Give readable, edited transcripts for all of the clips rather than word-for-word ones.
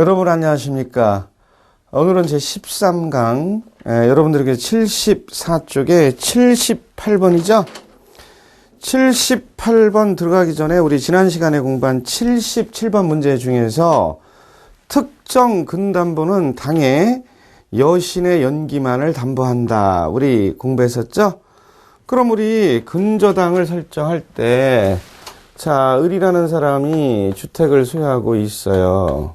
여러분 안녕하십니까? 오늘은 제 13강, 여러분들에게 74쪽에 78번이죠? 78번 들어가기 전에 우리 지난 시간에 공부한 77번 문제 중에서 특정 근담보는 당의 여신의 연기만을 담보한다. 우리 공부했었죠? 그럼 우리 근저당을 설정할 때, 자, 을이라는 사람이 주택을 소유하고 있어요.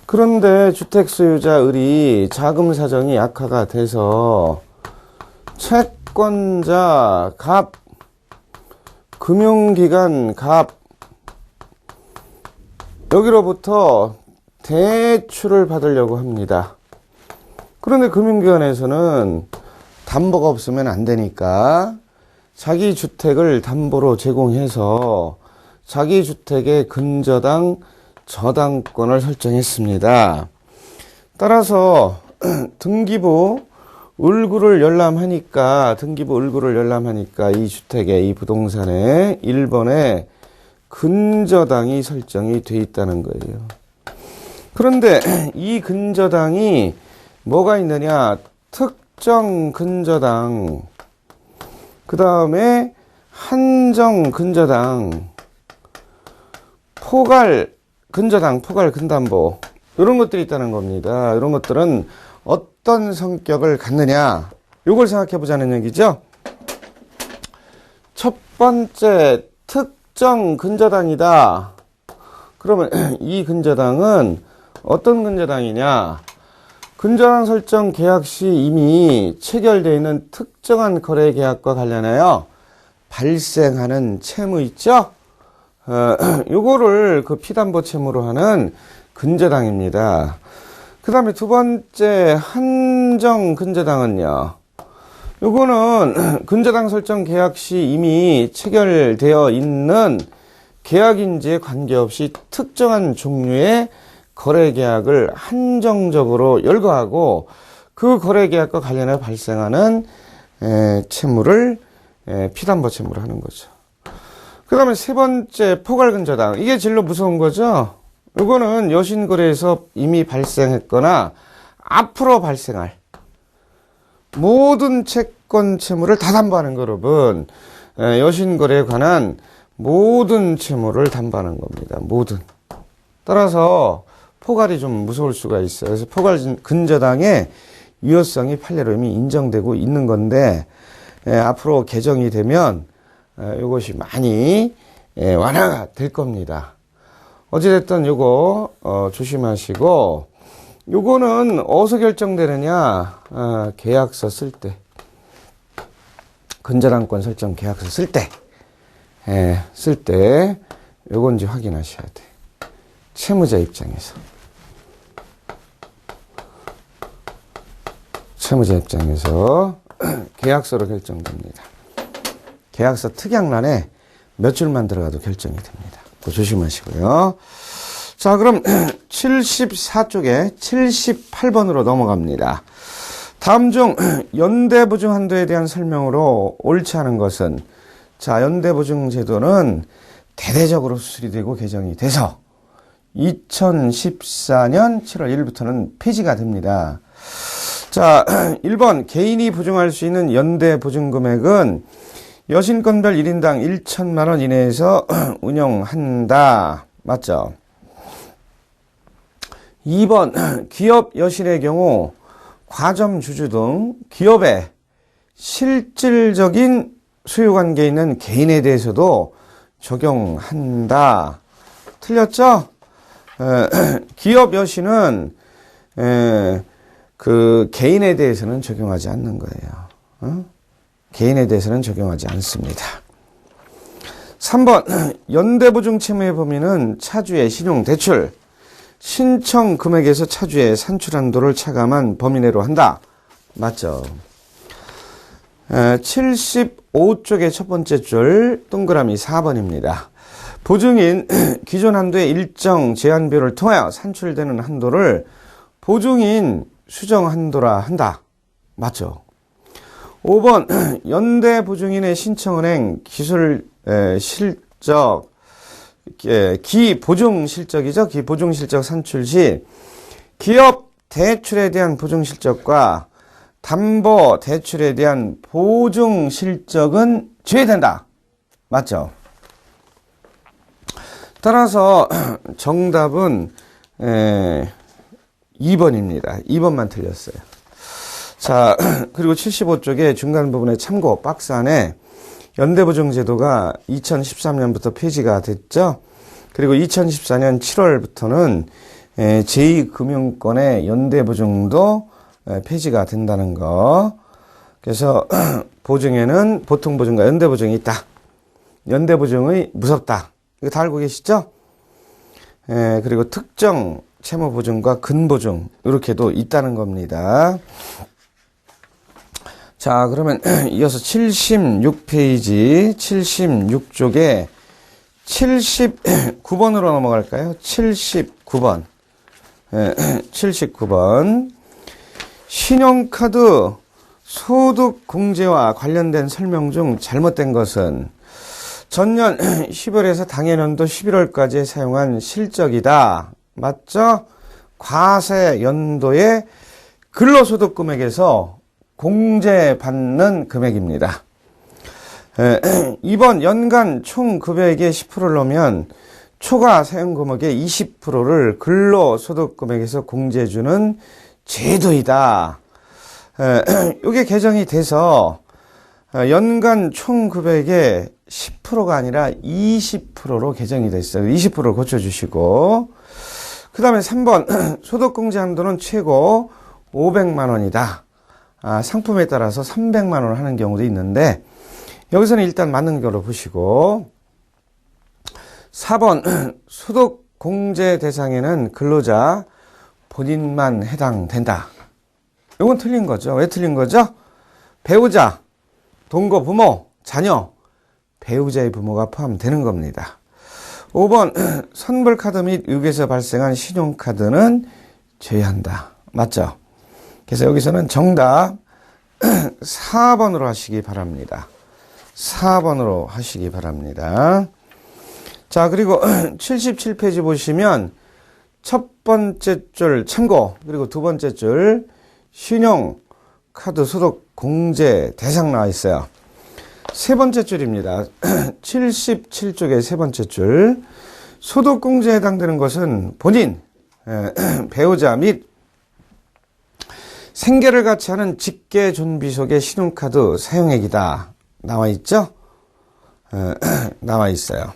그런데 주택 소유자 을이 자금 사정이 악화가 돼서 채권자 갑, 금융기관 갑, 여기로부터 대출을 받으려고 합니다. 그런데 금융기관에서는 담보가 없으면 안 되니까 자기 주택을 담보로 제공해서 자기 주택의 근저당 저당권을 설정했습니다. 따라서 등기부 을구를 열람하니까 이 주택에, 이 부동산에 1번에 근저당이 설정이 돼 있다는 거예요. 그런데 이 근저당이 뭐가 있느냐? 특정 근저당, 그 다음에 한정 근저당, 포괄 근저당, 포괄 근담보, 이런 것들이 있다는 겁니다. 이런 것들은 어떤 성격을 갖느냐, 이걸 생각해 보자는 얘기죠. 첫 번째, 특정 근저당이다. 그러면 이 근저당은 어떤 근저당이냐? 근저당 설정 계약 시 이미 체결되어 있는 특정한 거래 계약과 관련하여 발생하는 채무 있죠? 요거를 그 피담보 채무로 하는 근저당입니다. 그 다음에 두 번째, 한정 근저당은요. 요거는 근저당 설정 계약 시 이미 체결되어 있는 계약인지에 관계없이 특정한 종류의 거래 계약을 한정적으로 열거하고 그 거래 계약과 관련해 발생하는 채무를 피담보 채무로 하는 거죠. 그 다음에 세 번째, 포괄근저당. 이게 제일로 무서운 거죠. 이거는 여신거래에서 이미 발생했거나 앞으로 발생할 모든 채권 채무를 다 담보하는 거, 여러분. 여신거래에 관한 모든 채무를 담보하는 겁니다. 모든. 따라서 포괄이 좀 무서울 수가 있어요. 그래서 포괄근저당의 유효성이 판례로 이미 인정되고 있는 건데, 앞으로 개정이 되면 이것이 많이 완화가 될 겁니다. 어찌됐든 요거 조심하시고, 요거는 어디서 결정되느냐? 계약서 쓸 때, 근저당권 설정 계약서 쓸 때 요건지 확인하셔야 돼. 채무자 입장에서 계약서로 결정됩니다. 계약서 특약란에 몇 줄만 들어가도 결정이 됩니다. 그거 조심하시고요. 자, 그럼 74쪽에 78번으로 넘어갑니다. 다음 중 연대보증 한도에 대한 설명으로 옳지 않은 것은, 자, 연대보증 제도는 대대적으로 수술이 되고 개정이 돼서 2014년 7월 1일부터는 폐지가 됩니다. 자, 1번 개인이 보증할 수 있는 연대보증 금액은 여신건별 1인당 1천만 원 이내에서 운영한다. 맞죠? 2번 기업 여신의 경우 과점 주주 등 기업의 실질적인 소유관계에 있는 개인에 대해서도 적용한다. 틀렸죠? 기업 여신은 그 개인에 대해서는 적용하지 않는 거예요. 개인에 대해서는 적용하지 않습니다. 3번 연대보증 채무의 범위는 차주의 신용대출, 신청 금액에서 차주의 산출 한도를 차감한 범위 내로 한다. 맞죠? 75쪽의 첫 번째 줄 동그라미 4번입니다. 보증인 기존 한도의 일정 제한비를 통하여 산출되는 한도를 보증인 수정 한도라 한다. 맞죠? 5번 연대 보증인의 신청은행 기술 실적 기보증실적이죠. 기보증실적 산출 시 기업 대출에 대한 보증실적과 담보 대출에 대한 보증실적은 제외된다. 맞죠? 따라서 정답은 2번입니다. 2번만 틀렸어요. 자, 그리고 75쪽에 중간 부분에 참고 박스 안에 연대보증제도가 2013년부터 폐지가 됐죠. 그리고 2014년 7월부터는 제2금융권의 연대보증도 폐지가 된다는 거. 그래서 보증에는 보통보증과 연대보증이 있다. 연대보증의 무섭다. 이거 다 알고 계시죠? 그리고 특정 채무보증과 근보증 이렇게도 있다는 겁니다. 자, 그러면 이어서 76페이지 76쪽에 79번으로 넘어갈까요? 79번. 79번. 신용카드 소득 공제와 관련된 설명 중 잘못된 것은 전년 10월에서 당해년도 11월까지 사용한 실적이다. 맞죠? 과세 연도의 근로소득 금액에서 공제받는 금액입니다. 2번 연간 총 급여액의 10%를 넣으면 초과 사용 금액의 20%를 근로소득 금액에서 공제해주는 제도이다. 이게 개정이 돼서 연간 총 급여액의 10%가 아니라 20%로 개정이 됐어요. 20%를 고쳐주시고 그 다음에 3번 소득공제 한도는 최고 500만 원이다. 상품에 따라서 300만 원을 하는 경우도 있는데 여기서는 일단 맞는 걸로 보시고 4번 소득공제 대상에는 근로자 본인만 해당된다. 이건 틀린 거죠. 왜 틀린 거죠? 배우자, 동거, 부모, 자녀, 배우자의 부모가 포함되는 겁니다. 5번 선불카드 및 유기에서 발생한 신용카드는 제외한다. 맞죠? 그래서 여기서는 정답 4번으로 하시기 바랍니다. 4번으로 하시기 바랍니다. 자, 그리고 77페이지 보시면 첫 번째 줄 참고, 그리고 두 번째 줄 신용카드 소득 공제 대상 나와 있어요. 세 번째 줄입니다. 77쪽의 세 번째 줄. 소득 공제에 해당되는 것은 본인, 배우자 및 생계를 같이 하는 직계 존비속의 신용카드 사용액이다. 나와 있죠? 나와 있어요.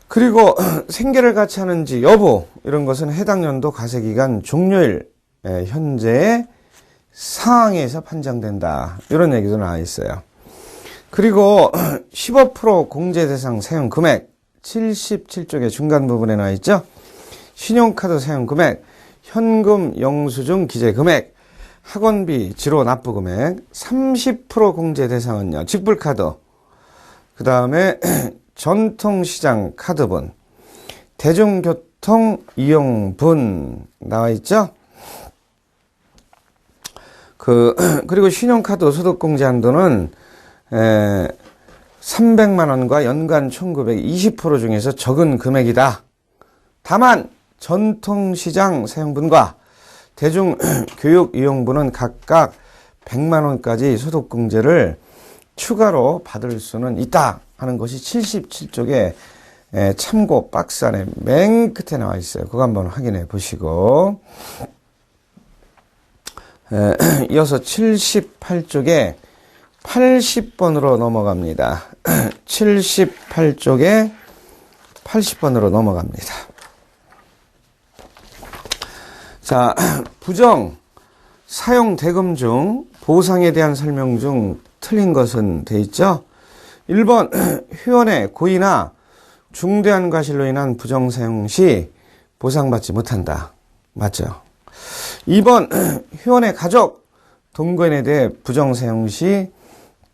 그리고 생계를 같이 하는지 여부 이런 것은 해당 연도 과세기간 종료일 현재의 상황에서 판정된다. 이런 얘기도 나와 있어요. 그리고 15% 공제 대상 사용 금액 77쪽의 중간 부분에 나와 있죠. 신용카드 사용 금액, 현금 영수증 기재 금액, 학원비 지로 납부 금액, 30% 공제 대상은요. 직불카드, 그 다음에 전통시장 카드분, 대중교통 이용분 나와 있죠. 그리고 신용카드 소득공제 한도는 300만 원과 연간 총급액 20% 중에서 적은 금액이다. 다만 전통시장 사용분과 대중교육 이용분은 각각 100만 원까지 소득공제를 추가로 받을 수는 있다 하는 것이 77쪽에 참고 박스 안에 맨 끝에 나와 있어요. 그거 한번 확인해 보시고 이어서 78쪽에 80번으로 넘어갑니다. 78쪽에 80번으로 넘어갑니다. 자, 부정, 사용 대금 중 보상에 대한 설명 중 틀린 것은 돼 있죠? 1번, 회원의 고의나 중대한 과실로 인한 부정 사용 시 보상받지 못한다. 맞죠? 2번, 회원의 가족, 동거인에 대해 부정 사용 시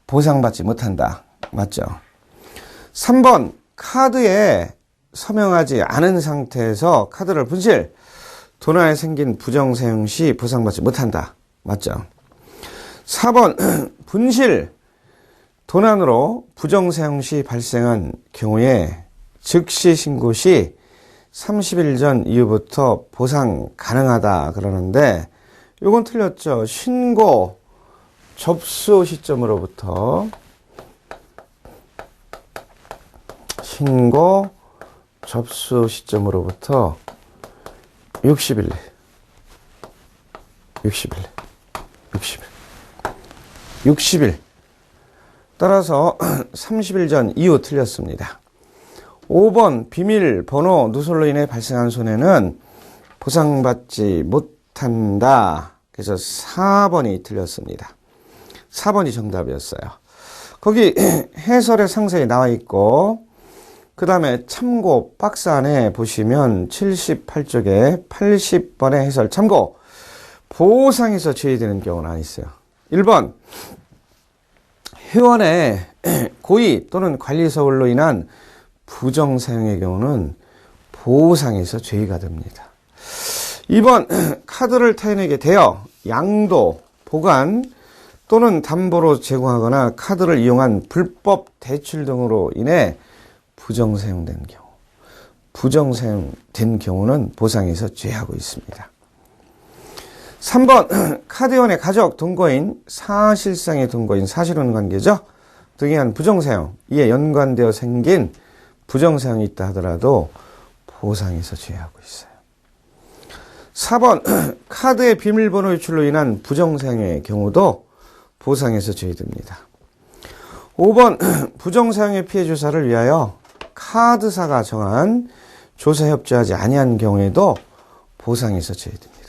보상받지 못한다. 맞죠? 3번, 카드에 서명하지 않은 상태에서 카드를 분실, 도난에 생긴 부정 사용 시 보상받지 못한다. 맞죠? 4번, 분실, 도난으로 부정 사용 시 발생한 경우에 즉시 신고 시 30일 전 이후부터 보상 가능하다 그러는데 요건 틀렸죠. 신고 접수 시점으로부터 신고 접수 시점으로부터 60일 60일 따라서 30일 전 이후 틀렸습니다. 5번 비밀번호 누설로 인해 발생한 손해는 보상받지 못한다. 그래서 4번이 틀렸습니다. 4번이 정답이었어요. 거기 해설에 상세히 나와 있고 그 다음에 참고 박스 안에 보시면 78쪽에 80번의 해설 참고 보상에서 제외되는 경우는 안 있어요. 1번 회원의 고의 또는 관리서울로 인한 부정사용의 경우는 보상에서 제외가 됩니다. 2번 카드를 타인에게 대여, 양도, 보관 또는 담보로 제공하거나 카드를 이용한 불법 대출 등으로 인해 부정사용된 경우, 부정사용된 경우는 보상에서 제외하고 있습니다. 3번 카드회원의 가족, 동거인, 사실상의 동거인, 사실혼 관계죠. 등에 의한 부정사용, 이에 연관되어 생긴 부정사용이 있다 하더라도 보상에서 제외하고 있어요. 4번 카드의 비밀번호 유출로 인한 부정사용의 경우도 보상에서 제외됩니다. 5번 부정사용의 피해 조사를 위하여 카드사가 정한 조사 협조하지 아니한 경우에도 보상에서 제외됩니다.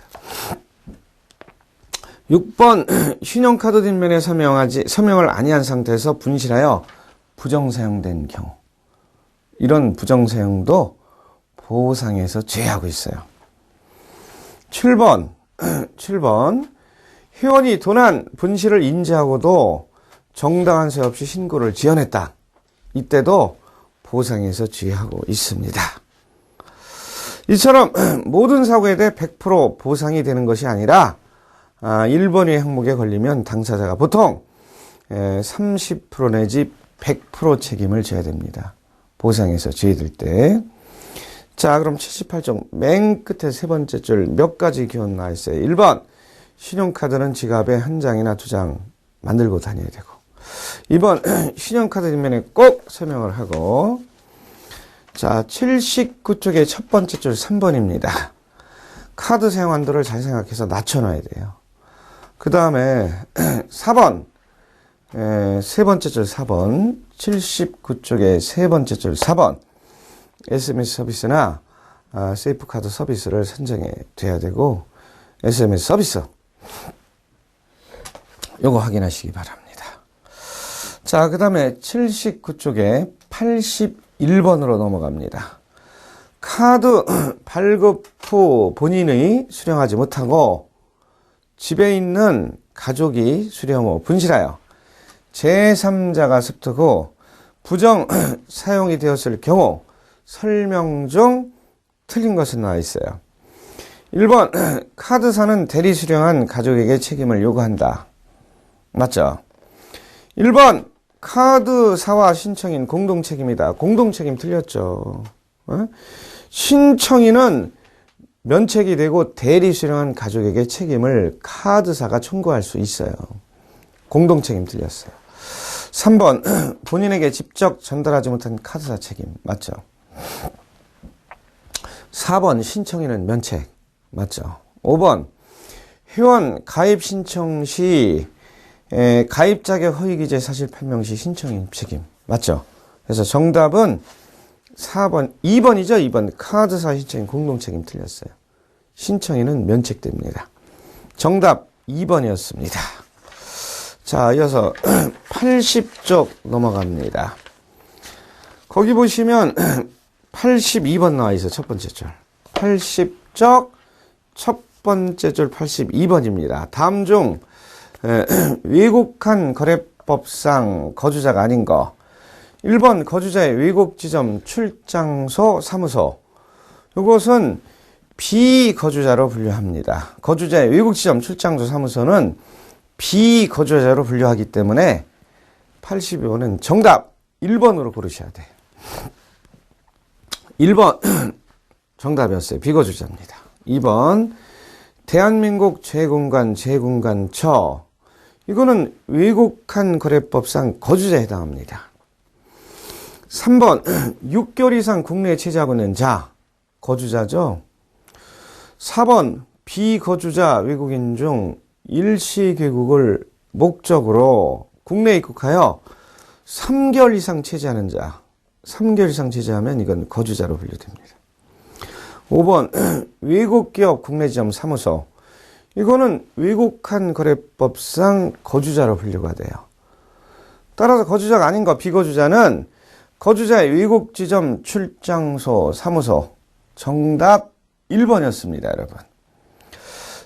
6번 신용카드 뒷면에 서명을 아니한 상태에서 분실하여 부정사용된 경우, 이런 부정사용도 보상에서 제외하고 있어요. 7번 회원이 도난, 분실을 인지하고도 정당한 세 없이 신고를 지연했다. 이때도 보상에서 제외하고 있습니다. 이처럼 모든 사고에 대해 100% 보상이 되는 것이 아니라 1번의 항목에 걸리면 당사자가 보통 30% 내지 100% 책임을 져야 됩니다. 보상에서 제외될 때. 자, 그럼 78쪽 맨 끝에 세 번째 줄 몇 가지 기원 나와 있어요. 1번 신용카드는 지갑에 한 장이나 두 장 만들고 다녀야 되고, 2번 신용카드 뒷면에 꼭 서명을 하고, 자 79쪽의 첫 번째 줄 3번입니다. 카드 사용 한도를 잘 생각해서 낮춰놔야 돼요. 그 다음에 4번 세 번째 줄 4번 79쪽의 세 번째 줄 4번 SMS 서비스나 세이프카드 서비스를 선정해 둬야 되고, SMS 서비스 요거 확인하시기 바랍니다. 자, 그 다음에 79쪽에 81번으로 넘어갑니다. 카드 발급 후 본인이 수령하지 못하고 집에 있는 가족이 수령 후 분실하여 제3자가 습득 후 부정 사용이 되었을 경우 설명 중 틀린 것은 나와 있어요. 1번 카드사는 대리 수령한 가족에게 책임을 요구한다. 맞죠? 1번 카드사와 신청인 공동책임이다. 공동책임 틀렸죠. 신청인은 면책이 되고 대리 수령한 가족에게 책임을 카드사가 청구할 수 있어요. 공동책임 틀렸어요. 3번 본인에게 직접 전달하지 못한 카드사 책임 맞죠? 4번 신청인은 면책 맞죠? 5번 회원 가입 신청 시 가입 자격 허위 기재 사실 판명 시 신청인 책임 맞죠? 그래서 정답은 4번 2번이죠. 2번 카드사 신청인 공동책임 틀렸어요. 신청인은 면책됩니다. 정답 2번이었습니다. 자, 이어서 80쪽 넘어갑니다. 거기 보시면 82번 나와 있어요. 첫 번째 줄. 80쪽 첫 번째 줄 82번입니다. 다음 중 왜곡한 거래법상 거주자가 아닌 거. 1번 거주자의 왜곡 지점 출장소 사무소. 이것은 비거주자로 분류합니다. 거주자의 왜곡 지점 출장소 사무소는 비거주자로 분류하기 때문에 82번은 정답 1번으로 고르셔야 돼요. 1번 정답이었어요. 비거주자입니다. 2번 대한민국 제공관처. 이거는 왜곡한 거래법상 거주자에 해당합니다. 3번 6개월 이상 국내에 체류하고 있는 자. 거주자죠. 4번 비거주자 외국인 중 일시 귀국을 목적으로 국내에 입국하여 3개월 이상 체류하는 자. 3개월 이상 체류하면 이건 거주자로 분류됩니다. 5번 외국기업 국내지점 사무소. 이거는 왜곡한 거래법상 거주자로 분류가 돼요. 따라서 거주자가 아닌 거 비거주자는 거주자의 외국지점 출장소 사무소. 정답 1번이었습니다, 여러분.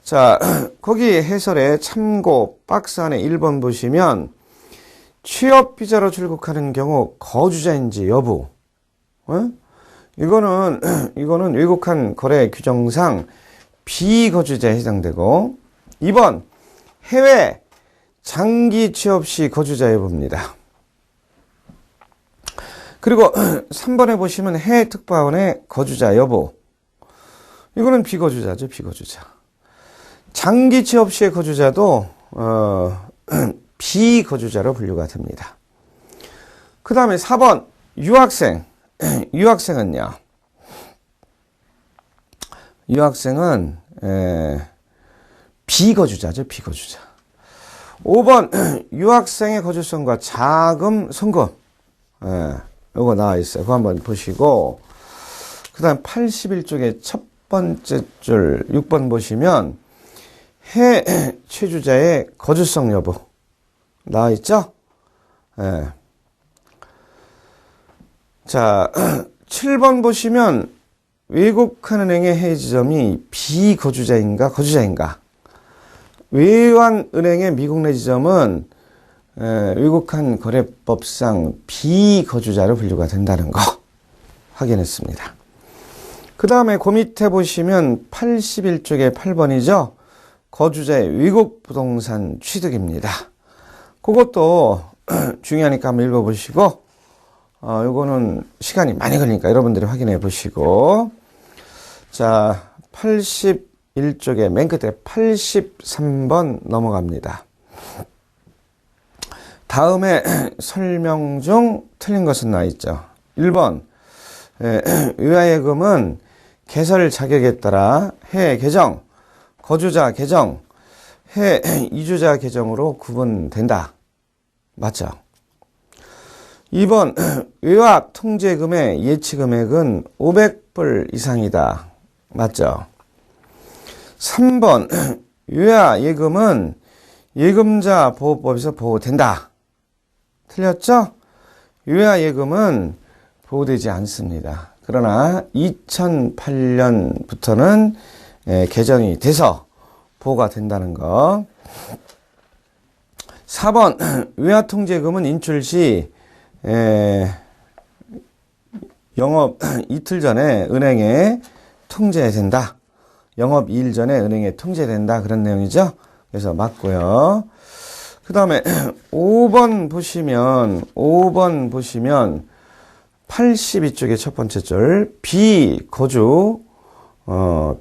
자, 거기 해설에 참고 박스 안에 1번 보시면 취업비자로 출국하는 경우 거주자인지 여부. 이거는 왜곡한 거래 규정상 비거주자에 해당되고, 2번 해외 장기 취업 시 거주자 여부입니다. 그리고 3번에 보시면 해외 특파원의 거주자 여부. 이거는 비거주자죠, 비거주자. 장기 취업 시의 거주자도 비거주자로 분류가 됩니다. 그 다음에 4번 유학생. 유학생은요. 유학생은 비거주자죠, 비거주자. 5번 유학생의 거주성과 자금 송금. 요거 나와 있어요. 그거 한번 보시고, 그 다음 81쪽에 첫 번째 줄 6번 보시면 해외 체류자의 거주성 여부 나와 있죠? 자, 7번 보시면 외국한 은행의 해외 지점이 비거주자인가 거주자인가. 외환은행의 미국 내 지점은 외국한 거래법상 비거주자로 분류가 된다는 거 확인했습니다. 그 다음에 그 밑에 보시면 81쪽에 8번이죠. 거주자의 외국 부동산 취득입니다. 그것도 중요하니까 한번 읽어보시고, 요거는 시간이 많이 걸리니까 여러분들이 확인해 보시고, 자, 81쪽에 맨 끝에 83번 넘어갑니다. 다음에 설명 중 틀린 것은 나와 있죠. 1번 의아예금은 개설 자격에 따라 해외 계정, 거주자 계정, 해외 이주자 계정으로 구분된다. 맞죠? 2번 외화 통제금의 예치 금액은 500불 이상이다. 맞죠? 3번 외화 예금은 예금자 보호법에서 보호된다. 틀렸죠? 외화 예금은 보호되지 않습니다. 그러나 2008년부터는 개정이 돼서 보호가 된다는 거. 4번 외화통제금은 인출 시 영업 이틀 전에 은행에 통제된다. 영업 2일 전에 은행에 통제된다. 그런 내용이죠. 그래서 맞고요. 그 다음에 5번 보시면 82쪽의 첫 번째 줄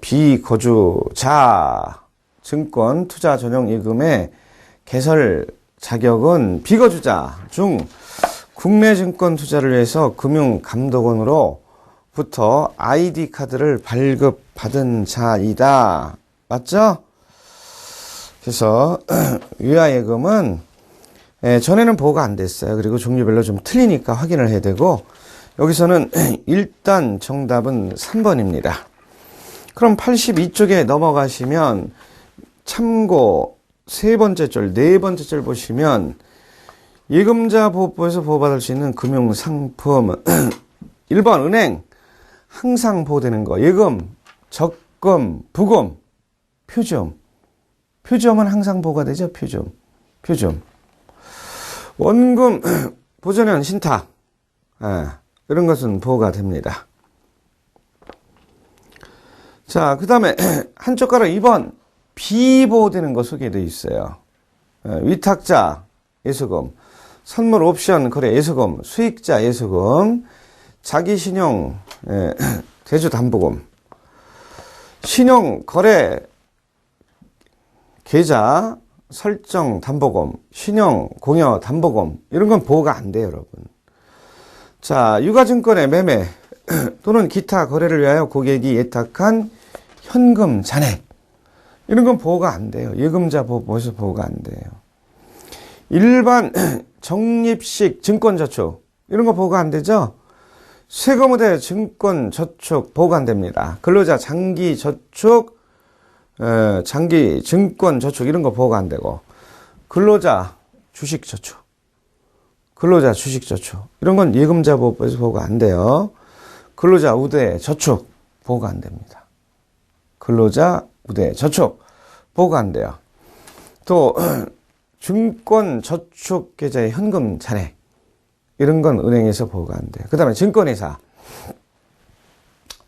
비거주자 증권 투자 전용 예금의 개설 자격은 비거주자 중 국내 증권 투자를 위해서 금융감독원으로부터 ID 카드를 발급받은 자이다. 맞죠? 그래서 외화예금은 전에는 보호가 안 됐어요. 그리고 종류별로 좀 틀리니까 확인을 해야 되고, 여기서는 일단 정답은 3번입니다. 그럼 82쪽에 넘어가시면 참고 세 번째 줄, 네 번째 줄 보시면 예금자 보호법에서 보호받을 수 있는 금융상품 1번 은행 항상 보호되는 거, 예금, 적금, 부금, 표점. 표점은 항상 보호가 되죠. 표점. 원금, 보전형, 신탁. 이런 것은 보호가 됩니다. 자, 그 다음에 한쪽 가로 2번 비보호되는 거 소개되어 있어요. 위탁자 예수금, 선물 옵션 거래 예수금, 수익자 예수금, 자기신용 대주담보금, 신용 거래 계좌 설정 담보금, 신용 공여 담보금 이런 건 보호가 안 돼요, 여러분. 자, 유가증권의 매매 또는 기타 거래를 위하여 고객이 예탁한 현금 잔액 이런 건 보호가 안 돼요. 예금자 보호법에서 보호가 안 돼요. 일반 적립식 증권저축 이런 거 보호가 안 되죠. 세금의대 증권저축 보호가 안 됩니다. 근로자 장기저축, 장기 증권저축 이런 거 보호가 안 되고, 근로자 주식저축, 근로자 주식저축 이런 건 예금자 보호법에서 보호가 안 돼요. 근로자 우대 저축 보호가 안 됩니다. 근로자 우대 저축 보호가 안 돼요. 또 증권저축계좌의 현금 잔액 이런 건 은행에서 보호가 안 돼요. 그 다음에 증권회사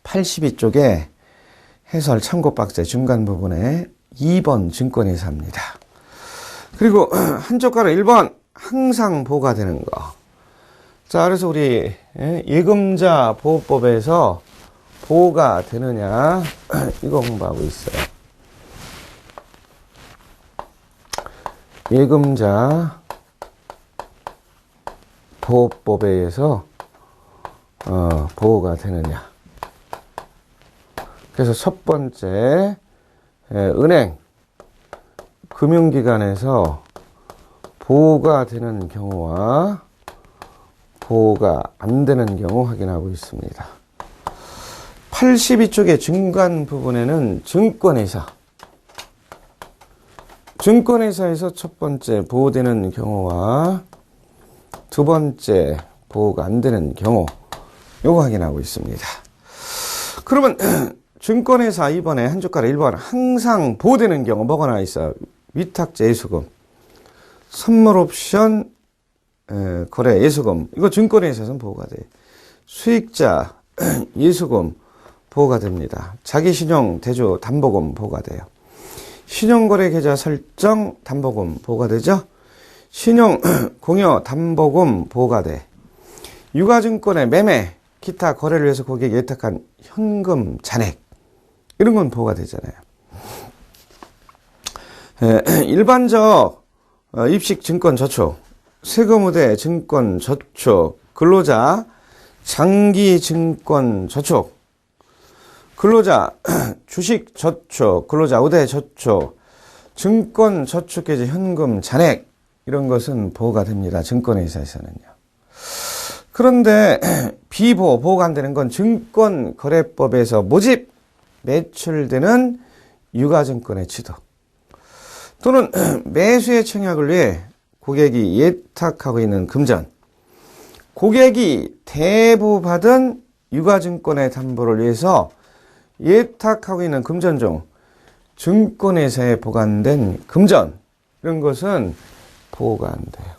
82쪽에 해설 참고 박스의 중간 부분에 2번 증권회사입니다. 그리고 한쪽 가로 1번 항상 보호가 되는 거. 자, 그래서 우리 예금자 보호법에서 보호가 되느냐 이거 공부하고 있어요. 예금자 보호법에 의해서 보호가 되느냐. 그래서 첫 번째 은행, 금융기관에서 보호가 되는 경우와 보호가 안 되는 경우 확인하고 있습니다. 82쪽의 중간 부분에는 증권회사, 증권회사에서 첫 번째 보호되는 경우와 두 번째 보호가 안 되는 경우 요거 확인하고 있습니다. 그러면 증권회사 2번에 한쪽 가로 1번 항상 보호되는 경우 뭐가 나와 있어요? 위탁자 예수금, 선물옵션 거래 예수금 이거 증권회사에서는 보호가 돼요. 수익자 예수금 보호가 됩니다. 자기신용 대주 담보금 보호가 돼요. 신용거래 계좌 설정 담보금 보호가 되죠. 신용 공여 담보금 보호가 돼. 유가증권의 매매 기타 거래를 위해서 고객이 예탁한 현금 잔액 이런 건 보호가 되잖아요. 일반적 입식 증권 저축, 세금의대 증권 저축, 근로자 장기 증권 저축, 근로자 주식 저축, 근로자 의대 저축, 증권 저축계좌 현금 잔액 이런 것은 보호가 됩니다. 증권회사에서는요. 그런데 보호가 안 되는 건 증권거래법에서 모집 매출되는 유가증권의 취득 또는 매수의 청약을 위해 고객이 예탁하고 있는 금전, 고객이 대부받은 유가증권의 담보를 위해서 예탁하고 있는 금전 중 증권회사에 보관된 금전 이런 것은 보호가 안 돼요.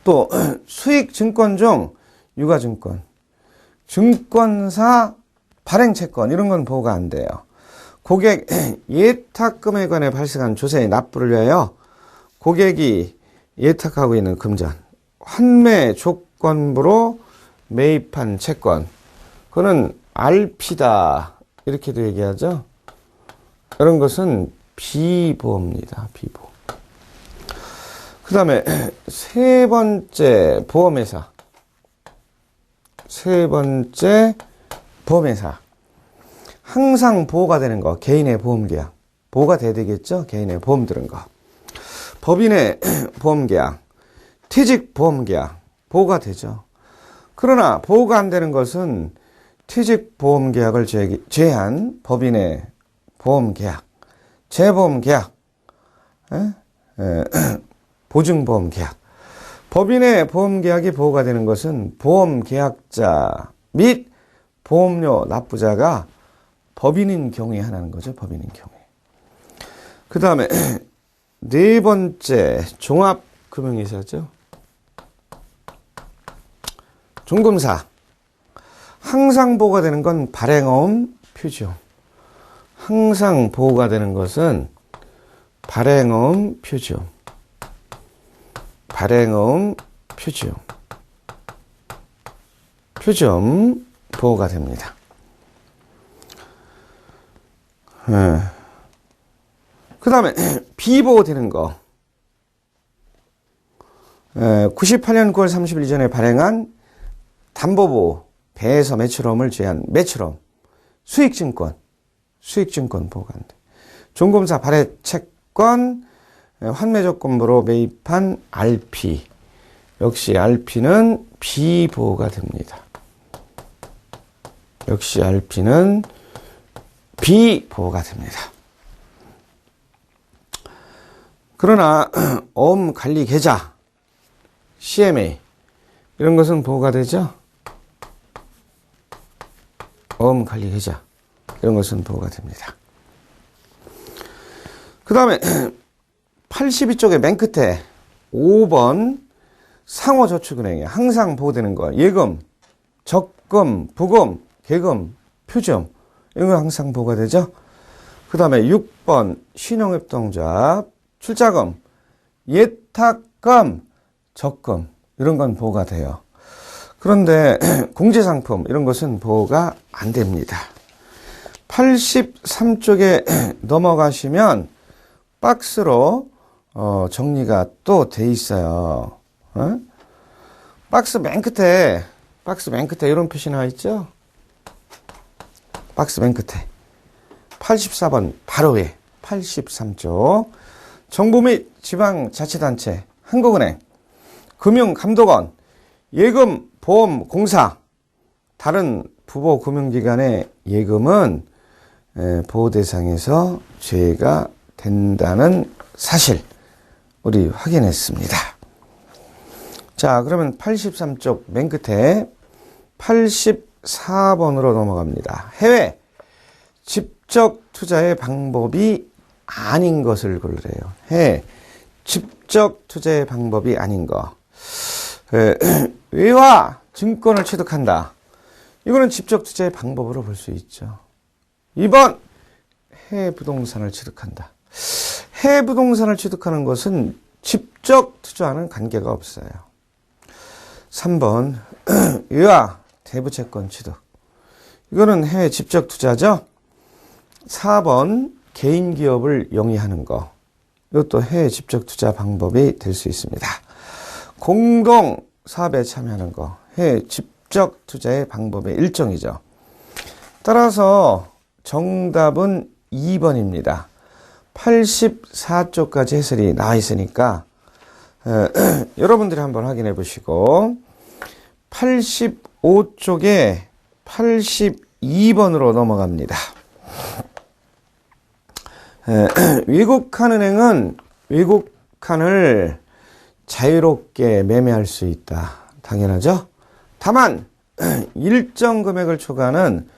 또 수익증권 중 유가증권, 증권사 발행채권 이런 건 보호가 안 돼요. 고객 예탁금에 관해 발생한 조세의 납부를 위하여 고객이 예탁하고 있는 금전, 환매 조건부로 매입한 채권 그거는 RP다 이렇게도 얘기하죠. 이런 것은 비보호입니다. 비보호. 그 다음에 세 번째 보험회사. 세 번째 보험회사. 항상 보호가 되는 거. 개인의 보험계약. 보호가 돼야 되겠죠? 개인의 보험 들은 거. 법인의 보험계약. 퇴직보험계약. 보호가 되죠. 그러나 보호가 안 되는 것은 퇴직보험계약을 제한 법인의 보험계약. 재보험계약. 보증보험계약. 법인의 보험계약이 보호가 되는 것은 보험계약자 및 보험료 납부자가 법인인 경우에 하나는 거죠. 법인인 경우에. 그 다음에 네 번째 종합금융회사죠. 종금사. 항상 보호가 되는 건 발행어음, 표지음. 항상 보호가 되는 것은 발행어음, 표지음. 발행어음, 표지음. 표점 보호가 됩니다. 그 다음에 비보호되는 거. 98년 9월 30일 전에 발행한 담보보호, 배에서 매출엄을 제한 매출엄, 수익증권 보호가 안 돼. 종검사 발해 채권, 환매조건부로 매입한 RP. 역시 RP는 비보호가 됩니다. 역시 RP는 비보호가 됩니다. 그러나 어음관리계좌, CMA 이런 것은 보호가 되죠? 어음관리계좌 이런 것은 보호가 됩니다. 그 다음에 82쪽에 맨 끝에 5번 상호저축은행에 항상 보호되는 거. 예금, 적금, 부금, 계금, 표점 이런 거 항상 보호가 되죠. 그 다음에 6번 신용협동조합, 출자금, 예탁금, 적금 이런 건 보호가 돼요. 그런데 공제상품 이런 것은 보호가 안 됩니다. 83쪽에 넘어가시면 박스로 정리가 또 돼 있어요. 박스 맨 끝에 이런 표시 나와 있죠? 박스 맨 끝에 84번 바로 위에 83쪽 정부 및 지방자치단체, 한국은행, 금융감독원, 예금, 보험, 공사, 다른 부보 금융기관의 예금은 보호 대상에서 제외가 된다는 사실 우리 확인했습니다. 자, 그러면 83쪽 맨 끝에 84번으로 넘어갑니다. 해외 직접 투자의 방법이 아닌 것을 고르래요. 해외 직접 투자의 방법이 아닌 거. 외화 증권을 취득한다. 이거는 직접 투자의 방법으로 볼 수 있죠. 2번 해외 부동산을 취득한다. 해외 부동산을 취득하는 것은 직접 투자하는 관계가 없어요. 3번 외화 대부채권 취득. 이거는 해외 직접 투자죠. 4번 개인 기업을 영위하는 거. 이것도 해외 직접 투자 방법이 될 수 있습니다. 공동 사업에 참여하는 거. 해외 직접 투자의 방법의 일종이죠. 따라서 정답은 2번입니다. 84쪽까지 해설이 나와 있으니까 여러분들이 한번 확인해 보시고 85쪽에 82번으로 넘어갑니다. 외국한은행은 외국한을 자유롭게 매매할 수 있다. 당연하죠? 다만 일정 금액을 초과하는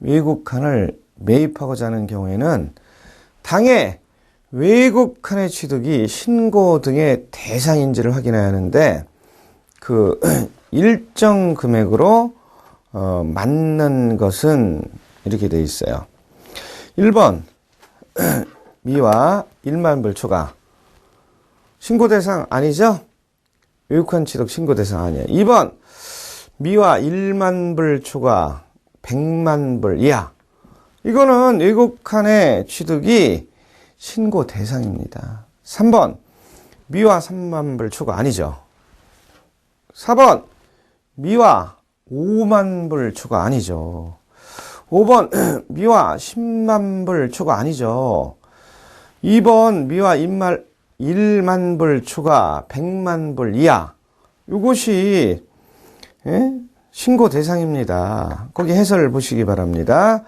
외국한을 매입하고자 하는 경우에는 당해 외국한의 취득이 신고 등의 대상인지를 확인해야 하는데 그 일정 금액으로 맞는 것은 이렇게 되어 있어요. 1번 미화 1만 불 초과. 신고 대상 아니죠? 외국한 취득 신고 대상 아니에요. 2번 미화 1만 불 초과 100만 불 이하. 이거는 외국한의 취득이 신고 대상입니다. 3번 미화 3만 불 초과 아니죠. 4번 미화 5만 불 초과 아니죠. 5번 미화 10만 불 초과 아니죠. 2번 미화 1만 불 초과 100만 불 이하. 이것이 신고 대상입니다. 거기 해설을 보시기 바랍니다.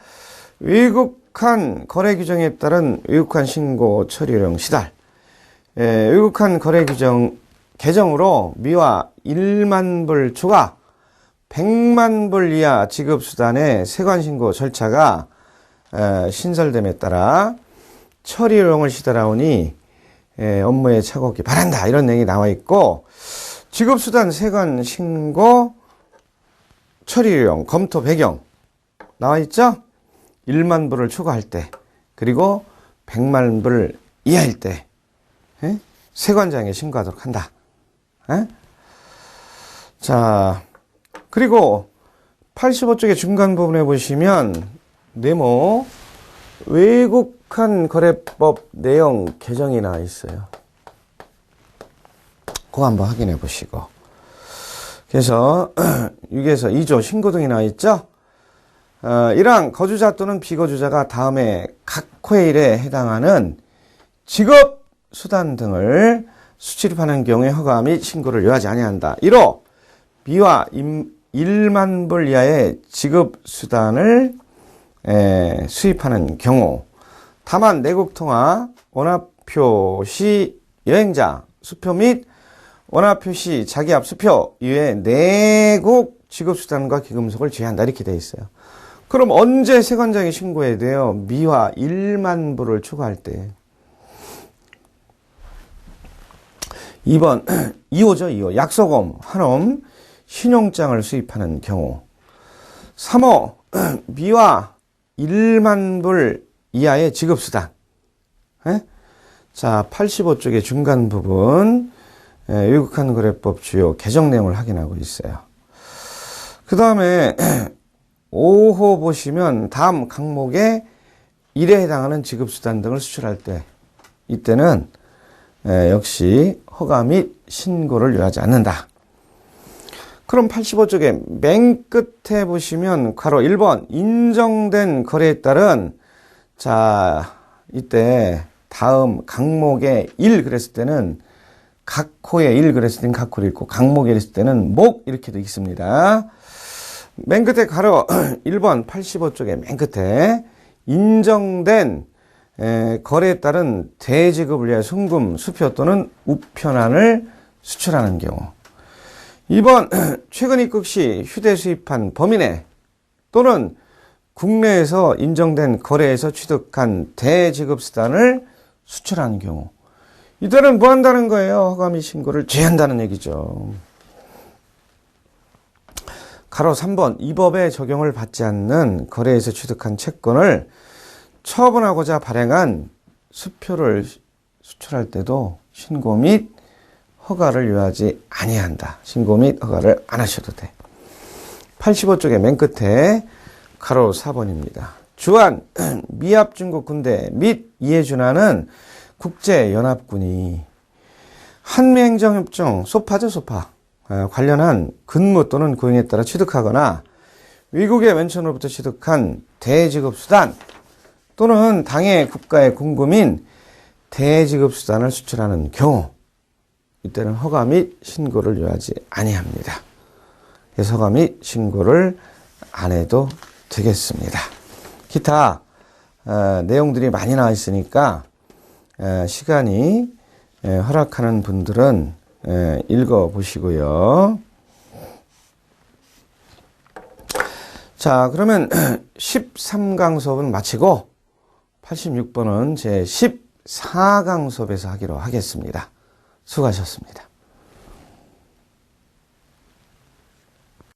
외국한 거래 규정에 따른 외국한 신고 처리령 시달. 외국한 거래 규정 개정으로 미화 1만 불 초과 100만 불 이하 지급수단의 세관신고 절차가 신설됨에 따라 처리용을 시달하오니 업무에 착오하기 바란다. 이런 내용이 나와 있고 지급수단 세관신고 처리용 검토 배경 나와 있죠? 1만 불을 초과할 때 그리고 100만 불 이하일 때 세관장에 신고하도록 한다. 자, 그리고 85쪽의 중간 부분에 보시면 네모 외국한 거래법 내용 개정이 나와 있어요. 그거 한번 확인해 보시고. 그래서 6에서 2조 신고 등이 나와 있죠. 1항 거주자 또는 비거주자가 다음에 각 코일에 해당하는 직업 수단 등을 수출입하는 경우에 허가 및 신고를 요하지 아니한다. 1호 미화 1만 불 이하의 직업 수단을 수입하는 경우, 다만 내국통화 원화표 시 여행자 수표 및 원화표 시 자기압 수표 이외에 내국 직업수단과 기금속을 제한한다. 이렇게 되어 있어요. 그럼 언제 세관장에 신고해야 돼요? 미화 1만 불을 추구할 때. 2번 2호죠. 2호 약소금, 한엄, 신용장을 수입하는 경우. 3호 미화 1만 불 이하의 직업수단. 자, 85쪽의 중간 부분 외국한 거래법 주요 개정 내용을 확인하고 있어요. 그 다음에 5호 보시면 다음 항목에 1에 해당하는 직업수단 등을 수출할 때, 이때는 역시 허가 및 신고를 요하지 않는다. 그럼 85쪽에 맨 끝에 보시면 괄호 1번 인정된 거래에 따른, 자, 이때 다음 항목에 1 그랬을 때는 각 코에 1 그랬을 때는 각 코를 읽고, 강목에 있을 때는 목 이렇게 돼 있습니다. 맨 끝에 괄호 1번 85쪽에 맨 끝에 인정된 거래에 따른 대지급을 위해 송금, 수표 또는 우편안을 수출하는 경우. 2번 최근 입국 시 휴대 수입한 범인의 또는 국내에서 인정된 거래에서 취득한 대지급수단을 수출하는 경우. 이들은 뭐 한다는 거예요? 허가 및 신고를 제한다는 얘기죠. 가로 3번 이 법에 적용을 받지 않는 거래에서 취득한 채권을 처분하고자 발행한 수표를 수출할 때도 신고 및 허가를 요하지 아니한다. 신고 및 허가를 안 하셔도 돼. 85쪽의 맨 끝에 가로 4번입니다. 주한 미합중국 군대 및 이에 준하는 국제연합군이 한미행정협정 소파죠, 소파. 관련한 근무 또는 고용에 따라 취득하거나 외국의 왼천으로부터 취득한 대지급수단 또는 당해 국가의 공금인 대지급수단을 수출하는 경우, 이때는 허가 및 신고를 요하지 아니합니다. 그래서 허가 및 신고를 안 해도 되겠습니다. 기타 내용들이 많이 나와 있으니까 시간이 허락하는 분들은 읽어보시고요. 자, 그러면 13강 수업은 마치고 86번은 제 14강 수업에서 하기로 하겠습니다. 수고하셨습니다.